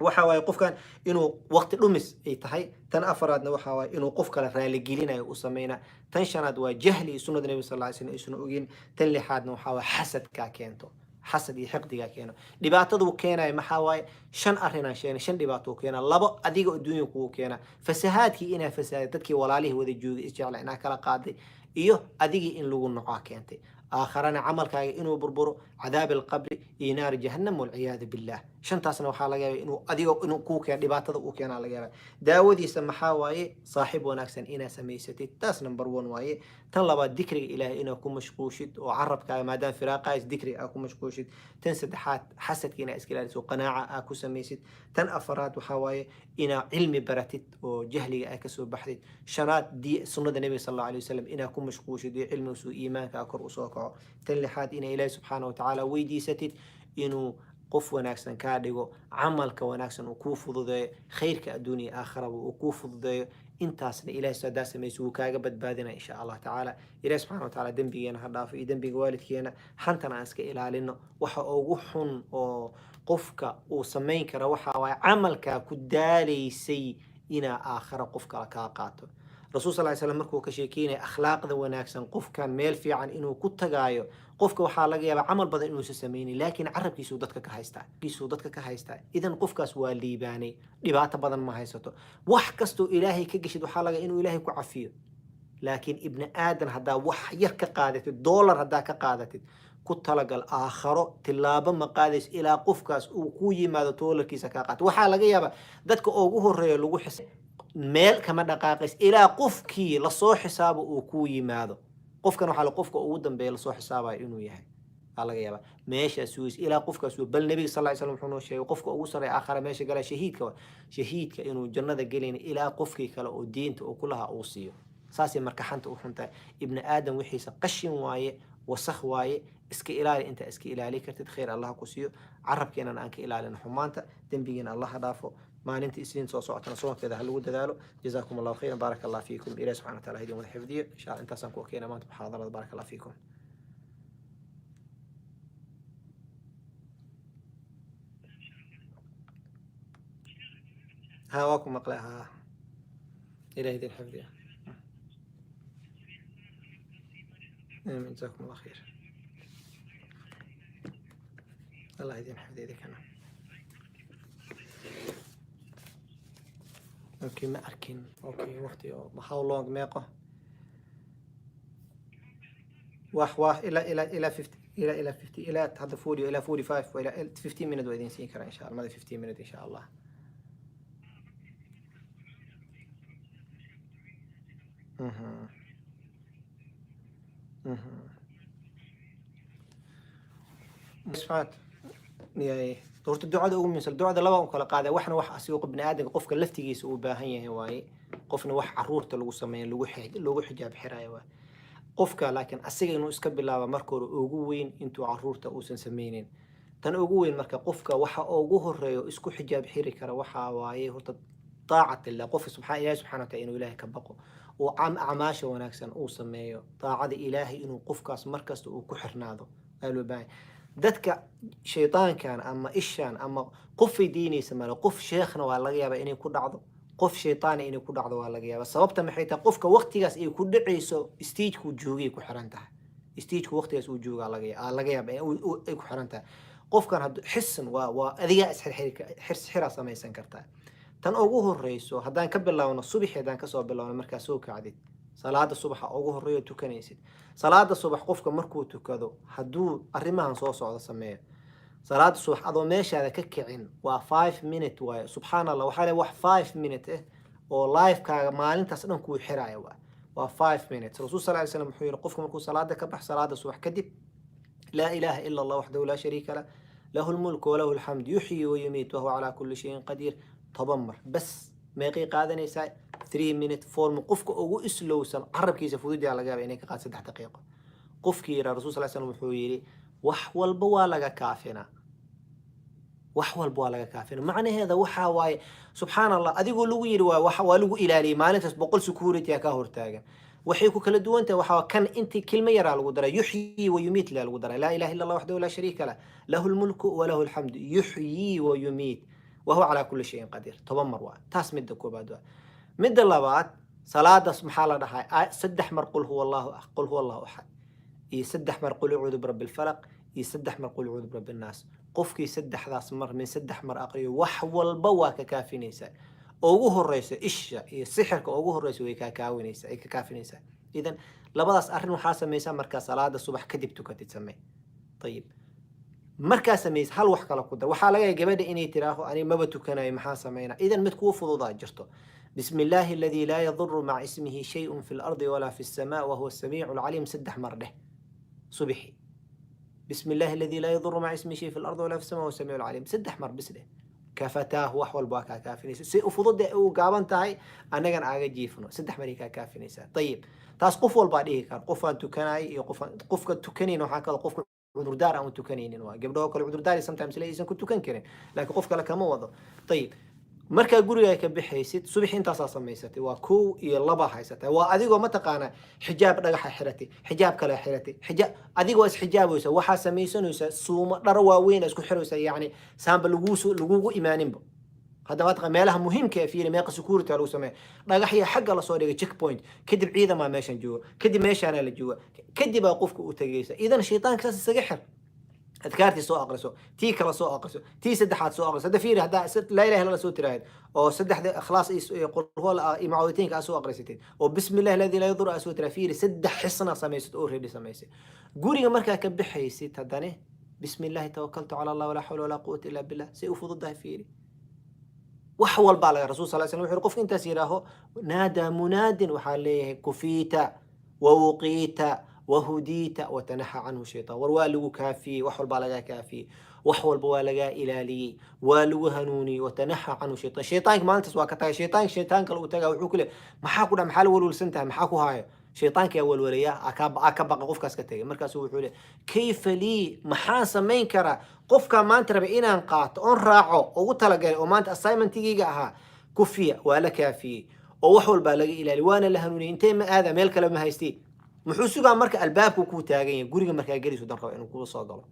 waxa waaye qofkan inuu waqti dhumis ay tahay tan afaraadna waxa waaye inuu qof kale raali gelinayo u sameeyna tan shanaad waa jahli sunnada nabi sallallahu alayhi wasallam isna ogin tan lixaadna waxa waa xasadka keento حسد يحقدها كينا دبعتدو كينا محاواي شن أرهنا شن دبعتو كينا لبا أديق الدنيا كو كينا فسهات كي إنا فسهات تدكي ولا عليه وذي جوج إسجعل إنا كلا قاضي إيوه أديق إن لغو النقاع كينتي آخرنا عمل كاي إنو بربرو عذاب القبر نار جهنم والعياذ بالله شن تاسنا وحالا جاي إنو أديق إنو كو كينا دبعتدو كينا على جاي داود يسمى حاواي صاحب وناكسن إنا سميستي تاس نمبر 1 واي تنلبا ذكري إلهي إنا كو مشكوشد وعرب كاي ما دام فراقا ذكري أكو مشكوشد تنسد حسد كينا إسكيلاليس وقناعة أكو سميست تن أفراد وحاواي إنا علمي برتت وجهلي أكسو بحثت شنات دي سنة النبي صلى الله عليه وسلم إنا كو مشكوشد دي علم وسو إيمان كأكر أسوكو تن لحاد إنا إلهي سبحانه وتعالى ويدي ستت إنو قف وناكسن كاديغو عملك وناكسن وكوف ضد خيرك الدنيا آخرة وكوف ضد intaasna ilaahay soo daasamayso wuu kaaga badbaadina insha Allah tacaala ilaahay subxaana wa tacaala dembigeena ha dhaafo iyo dembiga waalidkeena xantana aan iska ilaalino waxa ugu xun oo qofka uu samayn kara waxa waaye camalkaa ku daalaysay inaa aakhira qof kale kaa qaato rasuul sal slam markuu ka sheekeynaya akhlaaqda wanaagsan qofkan meel fiican inuu ku tagaayo qofka waxaa laga yaabaa camal badan inuusan samaynin laakiin carabkiisuu dadka ka haystaa idan qofkaas waa liibaanay dhibaato badan ma haysato wax kastoo ilaahay ka geshid waxaa laga inuu ilaahay ku cafiyo laakiin ibni aadan haddaa wax yar ka qaadatid doolar haddaa ka qaadatid ku talagal aakharo tilaabo ma qaadays ilaa qofkaas uu ku yimaado doolarkiisa kaa qaato waxaa laga yaabaa dadka ugu horeeya lagu xisay meel kama dhaqaaqays ilaa qofkii la soo xisaabo uu ku yimaado qofkan waxa la qofka ugu dambeeya la soo xisaabayo inuu yahay laga yaaba meesha suus ilaa qofkaas bal nabiga sallallahu alayhi wasallam wuxuu noo sheegay qofka ugu sareey aakhira meesha gala shahiidka inuu jannada galin ilaa qofkii kale oo diinta uu kulaha uu siiyo saasi marka xanta u xunta ibn aadam wixiisa qashin waaye wasakh waaye iska ilaali inta iska ilaali kartid khayr Allah ku siiyo carabkeena aan ka ilaalin xumaanta dambigeena Allah dhaafo maalinta isniin soo socotana soonkeeda ha lagu dadaalo jazaakum Allah khayran barakallahu fiikum ilaahi subhanahu wa ta'ala hidin wada xifdiyo insha Allah intaasaan ku keenaa maanta muhaadarada barakallahu fiikum هواكم مقلعها إلهي ذي الحفظ آمين جزاكم الله خير الله يدين حفظ يديك أنا أوكي ما أركن أوكي وقتي بحاول لونج ميقه واح إلى 50 إلى 50 إلى هذا 40 إلى 45 وإلى 15 minutes وإذن سيكرا إن شاء الله ماذا 15 minutes إن شاء الله سبحان يعني horta ducada ugu muhiimsan ducada laba u kala qaada waxna wax asiiq ibn aadam qofka laftigiisa uu baahan yahay waaye qofna wax caruurta lagu sameeyo lagu xijaab xirayo waaye qofka laakiin asiga inuu iska bilaabo marka hore ugu weyn intuu caruurta uusan sameynin tan ugu weyn marka qofka waxa ugu horeeyo isku xijaab xiri kara waxa waaye horta طاعة الله قف سبحان الله سبحانه وتعالى إنه إلهي كبقه وعم أعماشه ونكسن أو سميه طاعة إلهي إنه قف كاس مركز وكحر ناضو قالوا باي دتك شيطان كان أما إيشان أما قف ديني سماه قف شيخنا ولا جيابه إنه يكون عضو قف شيطان إنه يكون عضو ولا جيابه سببت محيط قفك وقت جالس يكون عيسو استيجك وجوجي كحرنته استيجك وقت جالس وجوجي على جيابه يكحرنته قف كان هاد حسن وأذياء حرس حراسة ما يسنكرته tan ugu horeyso haddaan ka bilaawno subax haddaan ka soo bilaawno markaa soo kacdid salaada subaxa ugu horeeyo tukanaysid salaada subax qofka markuu tukado hadduu arrimahan soo socdo sameeyo salaada subax adoo meeshaada ka kicin waa 5 minute waaye subxaanallah waxaa le wax 5 minute oo live-kaaga maalintaas dhan kuu xiraya waa 5 minutes rasuul sal ly slam wuxuu yidhi qofka markuu salaada ka bax salaada subax kadib laa ilaaha ila allah waxdahu laa shariika lah lahu lmulku walahu alxamd yuxyi wayumiit wahuwa calaa kulli shayin qadiir تضمر بس ما يقي قادني ساي 3 minute فورم قفك أو إسلوسن عرب كيس فودي على جاب يعني قاد 6 دقيقة قفك يرى الرسول صلى الله عليه وسلم حويري وحول بوالجا كافنا وحول بوالجا كافنا معنى هذا وحواي سبحان الله أدي يقولوا يرى وحوالو إلى لي ما نتس بقول سكورتي يا كهور تاجا وحيكو كل دوانت وحوا كان أنت كلمة يرى القدرة يحيي ويميت لا القدرة لا إله إلا الله وحده لا شريك له له الملك وله الحمد يحيي ويميت وهو على كل شيء قدير تضمر واحد تاس مد كوباد مد اللبات صلاة اسم حالة دحاي سدح مر قل هو الله أحد يسدح مر قل يعوذ برب الفلق يسدح مر قل يعوذ برب الناس قفك يسدح ذا مر من سدح مر أقري وحول بواك كافي نيسا أوجه الرئيس إيش السحر أوجه الرئيس ويكاكاوي نيسا كافي نيسا إذن لبضاس أرنو حاسة ميسا مركز صلاة الصبح كدبتو كتسمي طيب markaa sameeyay hal wax kala ku dar waxa laga gabadha inay tiraaho ani maba tukanayo maxaa sameeyna idan mid ku fududaa jirto bismillahi alladhi la yadhurru ma'a ismihi shay'un fil ardi wala fis samaa wa huwa as-sami'ul 'alim saddex mar dheh subhi bismillahi alladhi la yadhurru ma'a ismihi shay'un fil ardi wala fis samaa wa huwa as-sami'ul 'alim saddex mar bis dheh kafataahu wax walba ka kaafinaysa si fudud u gaaban tahay anagan aaga jiifno saddex mar ka kaafinaysa tayib taas qof walba dhihi kar qof aan tukanay iyo qofka tukanayna waxa kala qof عذر دار أو تكنين إنه قبله كل عذر داري sometimes لا إذا كنت تكن كرين لكن قف كلا كم وضع طيب مركا جوري يا كبي حيسيت صبح أنت أساسا ميساتي وكو يلا بحيساتي وأديكوا ما تقانا حجاب رجح حرتي حجاب كلا حرتي حجاب أديكوا إس حجاب ويسا وحاسة ميسون ويسا سوم روا وين اسكو حروسا يعني سامب لجوجو إيمانين بو هذا ما تقام لها مهم كافية ما يقص سكورتي على وسماء رجح هي حق الله صوري تشيك بوينت كدب عيدا ما ماشان جوا كدب ماشي أنا لجوا كدب أقفك وتجيسه إذا الشيطان كلاس السجحر أذكارتي سوء أقرسو تي كلا سوء أقرسو تي سدحات سوء أقرسو هذا فيه هذا لا إله إلا الله سوء تراهد أو سدح خلاص يقول هو معوذتين كأسوء أقرستين وبسم الله الذي لا يضر أسوء ترافير سدح حصنا سميست أور هدي سميست قولي مركا كبحي سيت هداني بسم الله توكلت على الله ولا حول ولا قوة إلا بالله سيفض الضعف فيري وحول بالله الرسول صلى الله عليه وسلم يقف انت سيراه نادى مناد وحاليه كفيت ووقيت وهديت وتنحى عنه الشيطان والوالو كافي وحول بالله كافي وحول بوالغا إلالي والو هنوني وتنحى عنه الشيطان الشيطان ما انت سوا كتاي شيطان كلو تاغا وحو كله maxaa ku maxaa walwal santaa maxaa ku haayo shaytaanka ayaa walwalaya aka baqa qofkaas ka tagay markaas wuxuu leeyahay kayfa li maxaa sameyn kara qofka maanta raba inaan qaato on raaco ugu talagalay oo maanta assignment-giga ahaa kufiya wala kaafi oo wax walba laga ilaali waana la hanuunay intee ma aada meel kale ma haystay muxuu sugaa marka albaabku ku taagan yahay guriga markaa geliso dan rabo inuu ku soo galo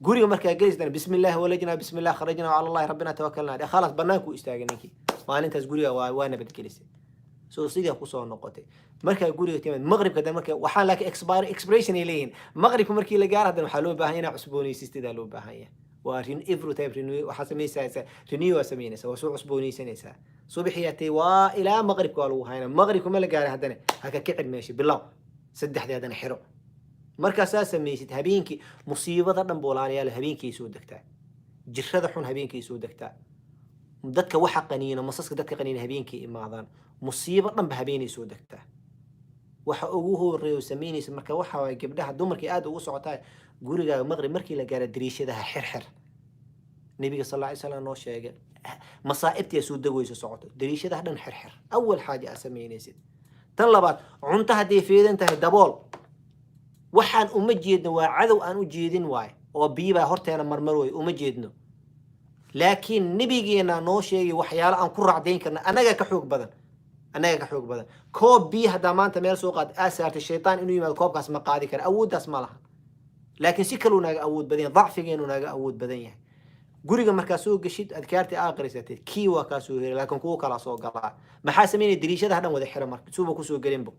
guriga markaa geliso dan bismillaah walajna bismillaah kharajna ala allah rabbina tawakkalna khalas banaanku istaagay ninkii maalintaas guriga waa nabad gelisay soo sidii ku soo noqotay marka guriga timid maghribka dan marka waxaan laakiin expiration ay leeyihiin maghribka markii la gaaro hadan waxa loo baahan yahay cusboonaysiistiida loo baahan yahay waa every type waxa sameeyaysaa renew sameeynaysa waa soo cusboonaysanaysa subaxiyatay waa ilaa maghribka waa lagu hayna maghribka ma la gaaro hadan haka kicid meeshii bilow saddexdii hadan xiro markaas sameeysid habeenkii musiibada dhan boolaanayaal habeenkii soo degtaa jirrada xun habeenkii soo degtaa dadka waxa qaniina masaska dadka qaniina habeenkii imaadaan musiibo dhan ba habeenay soo degtaa waxa ugu horeeyo sameynaysa marka waxa way gabdhaha dumarkii aad ugu socotaa gurigaaga maqrib markii la gaaro dariishadaha xirxir nabiga sallallahu alayhi wasallam noo sheegay masaa'ibtii soo dagayso socoto dariishadaha dhan xirxir awal xaaja sameynaysid tan labaad cunta hadii fiidan tahay dabool waxaan uma jeedno waa cadow aan u jeedin waay oo biiba horteena marmar way uma jeedno laakiin nabigeena noo sheegay waxyaalo aan ku raacdeyn karna anaga ka xoog badan koob biyo hadaa maanta meel soo qaad asaartay shaytaan inuu yimaado koobkaas ma qaadi kara awooddaas ma laha laakiin si kale uu naaga awood badan yahay dacfigeenu naaga awood badan yahay guriga markaa soo gashid adkaartii aaqrisatid kii waa kaa soo helay laakiin kuwa kala soo galaa maxaa sameynay dariishadaha dhan wada xira marka suuba ku soo galinbo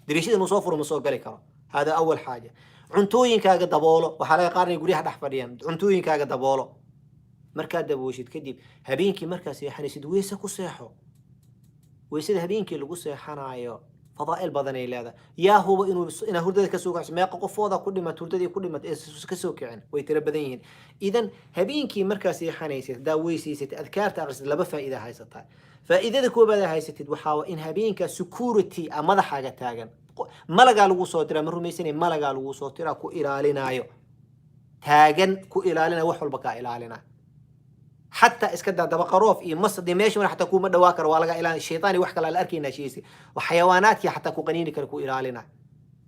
dariishada inuu soo furo ma soo gali karo hada awal xaaja cuntooyinkaaga daboolo waxaa laga qaarnay guryaha dhex fadhiyaan cuntooyinkaaga daboolo markaa dabooshid kadib habeenkii markaa seexanaysid weyse ku seexo weysada habeenkii lagu seexanayo fadaa'il badan ay leedahay yaa huba inaa hurdada ka soo kacso meeqa qofooda ku dhimat hurdadii ku dhimat ee ka soo kicin way tira badan yihiin idan habeenkii markaa seexanaysid hadaa weysaysid adkaarta akhrisid laba faa'iida haysataa faa'iidada koobaad haysatid waxaa in habeenka security madaxaaga taagan malagaa lagu soo diraa ma rumaysanay malagaa lagu soo diraa ku ilaalinayo taagan ku ilaalinayo wax walba ka ilaalinayo حتى اسكدا دبقروف اي مصد ماشي ولا حتى كو ما دواكر ولا الى الشيطان وحكى لا اركينا شيء وحيوانات حتى كو قنيني كركو الى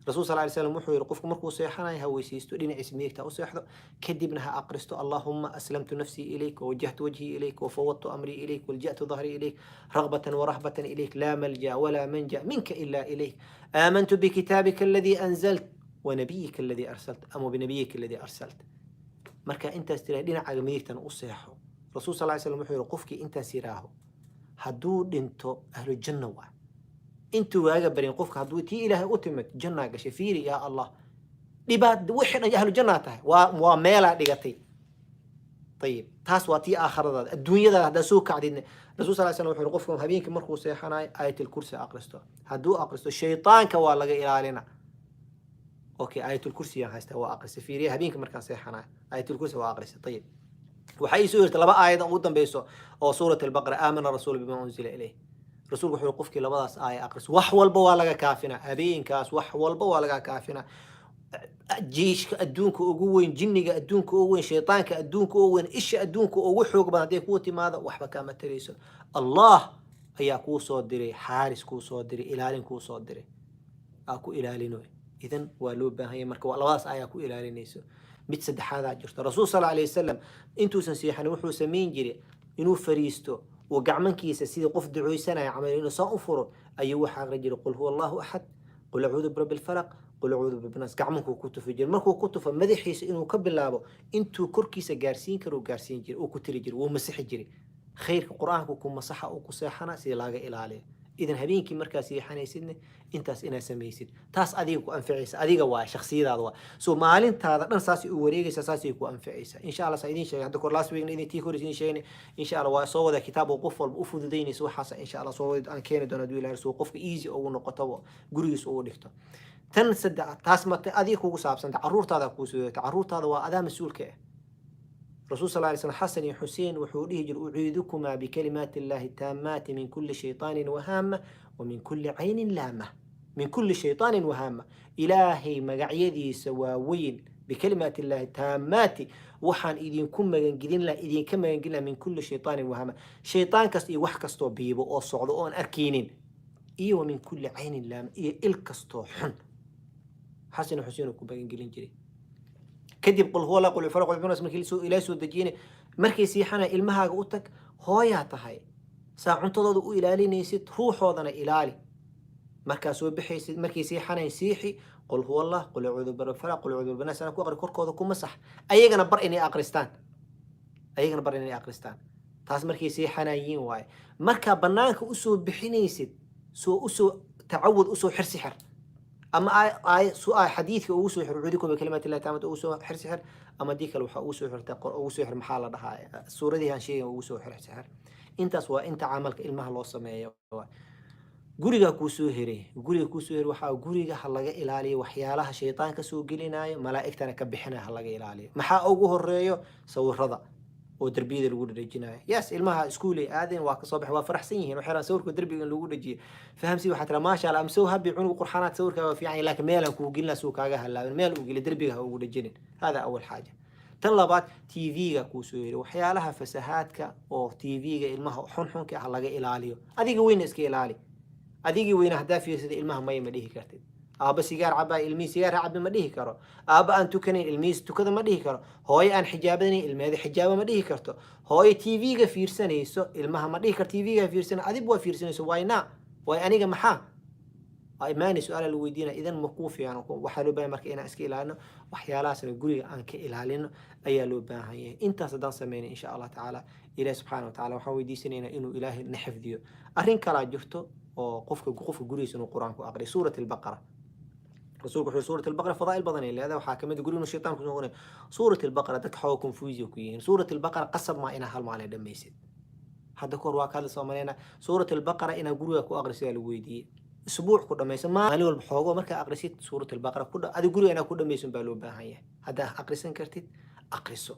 رسول صلى الله عليه وسلم وحو يرقفكم مركو سيحنا هويسيستو دين اسميك تا وسيحدو كدبنها اقرستو اللهم اسلمت نفسي اليك ووجهت وجهي اليك وفوضت امري اليك ولجأت ظهري اليك رغبة ورهبة اليك لا ملجأ ولا منجأ منك الا اليك امنت بكتابك الذي انزلت ونبيك الذي ارسلت ام بنبيك الذي ارسلت مركا انت استريدين على ميتن وصيحو رسول صلى الله عليه وسلم وحير قفكي انت سيراه هدو دينتو اهل الجنه وا انتو واجا برين قفك هدو تي الهي اوتمت جنه قشفيري يا الله دباد وحنا اهل الجنه تاع وميلا دغتي طيب تاس واتي اخر الدنيا هذا سوق قاعدين رسول صلى الله عليه وسلم وحير قفكم هبينك مركو سيحناي ايه الكرسي اقرستو هدو اقرستو الشيطان كوا لغا الالينا اوكي ايه الكرسي يا هاست هو اقرس فيري هبينك مركا سيحناي ايه الكرسي واقرس طيب وحي سورة لبا آية قدام بيسو أو سورة البقرة آمن الرسول بما أنزل إليه رسول وحي قفك لباس آية أقرس وحول بوالغا كافنا هبين كاس وحول بوالغا كافنا جيش أدونك أقوين جنك أدونك أقوين شيطانك أدونك أقوين إيش أدونك أقوين حوق بناديك وتي ماذا وحبا كامت تريسو الله هيا كو صدري حارس كو صدري إلالين كو صدري أكو إلالينوي إذن والوبا هي مركو لباس آية كو إلالينيسو mid saddexaad jirto rasuul sallallahu alayhi wasallam intuu san siixan wuxuu sameyn jiray inuu fariisto oo gacmankiisa sidii qof duceysanaya camal inuu soo u furo ayuu waxa aqri jiray qul huwallahu ahad qul a'uudu birabbil falaq qul a'uudu birabbin nas gacmanku ku tufi jiray markuu ku tufo madaxiisa inuu ka bilaabo intuu korkiisa gaarsiin karo gaarsiin jiray oo ku tiri jiray oo masixi jiray khayrka quraanku ku masaxa oo ku seexana si laaga ilaaliyo idan habeenkii markaas yeexanaysidna intaas ina sameeysid taas adiga ku anfacaysa adiga waa shakhsiyadaada waa soo maalintaada dhan saasi u wareegaysa saasi ku anfacaysa insha Allah saidin sheegay hadda kor last week idin tii hor idin sheegay insha Allah waa soo wada kitaab oo qof walba u fududeynayso waxaas insha Allah soo wada aan keenay doona duulaa soo qofka easy oo noqoto gurigiisa oo dhigto tan saddex taas ma adiga kugu saabsan caruurtaada ku soo caruurtaada waa adaa mas'uulka رسول صلى الله عليه وسلم حسن حسين وحوله أعيذكما بكلمات الله التامات من كل شيطان وهامة ومن كل عين لامة من كل شيطان وهامة إلهي مقعيدي سواوين بكلمات الله التامات وحان إذن مجنجلين لا إذن كما ينجلنا من كل شيطان وهامة شيطان كستي وحكستو بيبو أو صعدون أركينين إيه ومن كل عين لامة إيه الكستو حن حسن حسين وكبجنجلين جري كدب قل هو لا قل فرق البناس من كل سوء إلى سوء دجينه مركي سيحنا المها قوتك هويا تهاي ساعة تضاد إلى لي نيست روح وضنا إلى لي مركز بحيث مركي سيحنا يسيحي قل هو الله قل أعوذ برب الفلق قل أعوذ بالناس أنا كوغر كوركوذكم مسح أي جنا بر إني أقرستان أي جنا بر إني أقرستان تاس مركي سيحنا يين واي مركب بنانك أسو بحنيست سو أسو تعود أسو حرسي حر أما آي سؤال حديث أو سحر عودكم بكلمات الله تعالى أو سحر سحر أما ديك الوحى أو سحر تقر أو سحر محل ده السورة دي هالشيء أو سحر سحر أنت سواء أنت عملك المها الله سماه قريجا كوسهري قريجا كوسهر وحى قريجا حلاجة إلالي وحيالها شيطان كسوق لنا ملائكتنا كبحنا حلاجة إلالي محا أوجه الرأي سو الرضا oo darbiyada lagu dhajinayo yes ilmaha iskuulay aadeen waa ka soo baxay waa faraxsan yihiin waxay rabaan sawirka darbiga in lagu dhajiyo fahamsi waxaa tira maasha Allah am soo habi cunug qurxanaad sawirka waa fiican laakiin meel aan ku gelina soo kaaga halaabin meel uu geli darbiga ha ugu dhajinin hada awal xaaja tan labaad TV-ga ku soo yeeray waxyaalaha fasahaadka oo TV-ga ilmaha xunxunka ah laga ilaaliyo adiga weyna iska ilaali adiga weyna hadaa fiirsada ilmaha ma dhihi kartid aaba sigaar cabaa ilmihi sigaar cabba ma dhihi karo aaba aan tukanin ilmihiis tukada ma dhihi karo hooyo aan xijaabanayn ilmeeda xijaaba ma dhihi karto hooyo TV-ga fiirsanayso ilmaha ma dhihi karto TV-ga fiirsan adib waa fiirsanayso wayna way aniga maxaa imaani su'aal la weydiina idan ma ku fiican waxa loo baahan marka inaan iska ilaalino waxyaalahaasna guriga aan ka ilaalino ayaa loo baahan yahay intaas hadaan sameeyno insha Allah taala ilaahay subhanahu wa taala waxaan weydiisanaynaa inuu ilaahay na xifdiyo arrin kala jirto oo qofka gurigiisa inuu quraanku aqriyo suurat al-baqara rasuulku wuxuu suurat al-baqara fadaa'il badan leedahay waxaa kamid guriga shaytaanku soo qoray suurat al-baqara dadka xaw confusion ku yihiin suurat al-baqara qasab ma ina hal maalin dhameysid hadda kor waa kala Soomaaliyeena suurat al-baqara ina guriga ku aqriyo la weydiiyay اسبوع كده ما يسمى مالي والبحوجة مركا أقرسيت سورة البقرة كده هذا يقولوا أنا كده ما يسمى بالو بهاي هذا أقرسن كرتيت أقرسه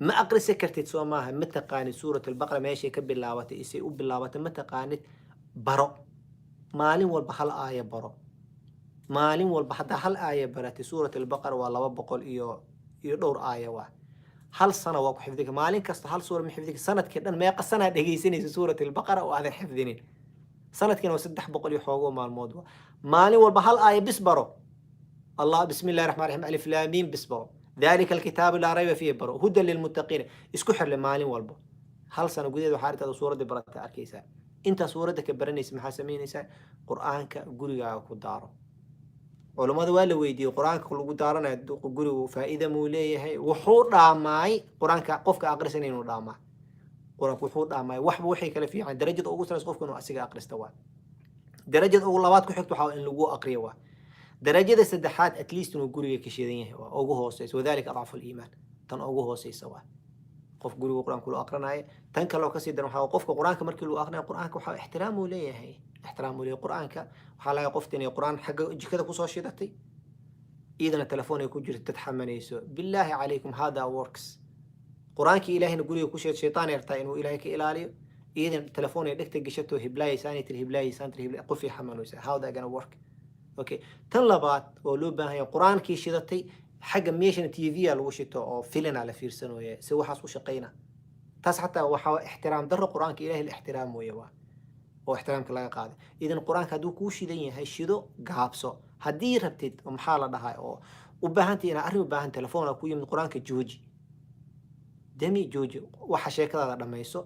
ما أقرس كرتيت سو ماها متى قانت سورة البقرة ماشي كبل لاوات إسي وباللاوات متى قانت برا مالي والبحل آية برا مالي والبحل هل آية برات سورة البقرة والله بقول يدور آية واحد هل سنة واقع حفظك مالي كست هل سورة من حفظك سنة كده ما يقصنا دقيسيني سورة البقرة وهذا حفظني سنة كنا وسدح بقول يحوجوا مع الموضوع مالي والبحل آية بسبرو الله بسم الله الرحمن الرحيم ألف لام ميم بسبرو ذلك الكتاب لا ريب فيه برو هدى للمتقين اسكحر لمالي والبو هل سنة قديد وحارة هذا سورة دي برات أركيسا انت سورة كبرني اسمها سمينيسا قرآنك قرية كدارو علماء ولا ويدي قرآنك كل قدارنا قرية فائدة مولية وحور راماي قرآنك قفك أقرسنين وراماي قرآن وحور أما وحب وحي كلا فيه عن درجة أو سنة قف كانوا أسيق أقرأ استوى درجة أو لوات كحكت وحاول إن لجوا أقريوا درجة السدحات أتليست إنه جوري كشيدين هو أوجه هوسيس وذلك أضعف الإيمان تن أوجه هوسيس سوا قف جوري القرآن كله أقرأنا تن كلو كسيد إنه حاول قف القرآن كمر كله أقرأ القرآن كحاول احترامه ليه هي احترامه ليه القرآن وحالا يقف تاني القرآن حق جي كذا كوسا شيدتي إذا التلفون يكون جرت تتحمل يسوع بالله عليكم هذا works قرآنك إلهي نقول يكوش الشيطان يرتاح إنه إلهك إلالي إذا التلفون يدك تجشته هبلاي ثاني ترهبلاي ثاني ترهبلاي قفي حمل ويسا how that gonna work أوكي طلبات ولوبها هي قرآن كي شدتي حاجة ميشن تي في الوشته أو فيلن على فيرسن ويا سوى حاسو شقينا تاس حتى وحا احترام در قرآنك إلهي الاحترام ويا واحترامك لا قاعد إذا القرآن كدو كوشي دين هاي شدو قابسو هدي ربتت ومحالة ده هاي أو وبهانتي أنا أعرف بهان تلفون أكوي من القرآن كجوجي دمي جوجي وحشي كذا لما يسو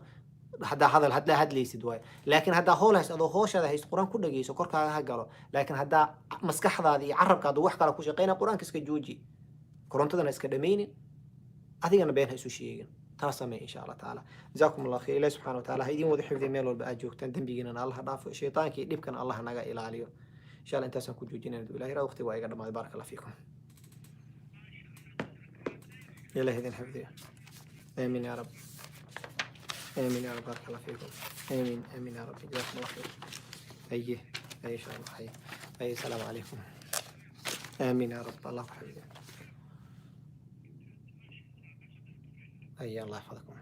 هذا هاد ليس دواي لكن هذا هو ليس هذا هوش هذا هيس القرآن كله جيسو كرك هقاله لكن هذا مسكح هذا يعرب كذا وح كذا كوشي قينا القرآن كسك جوجي قرآن تدنا إسكدميني أثينا بين هيسو شيء تاسمي إن شاء الله تعالى جزاكم الله خير الله سبحانه وتعالى هيدي موضوع حفظ ميل والبأجوك تندم بيجينا الله ضاف شيطان كي يبكن الله نجا إلى عليه إن شاء الله أنت سنكون جوجينا بالله را وقتي وأيقظ ما بارك الله فيكم يلا هذين حفظي آمين يا رب آمين يا رب بارك الله فيكم آمين آمين يا رب جزاكم الله خير أيه إن شاء الله حي أي السلام عليكم آمين يا رب الله يحفظك أي الله يحفظكم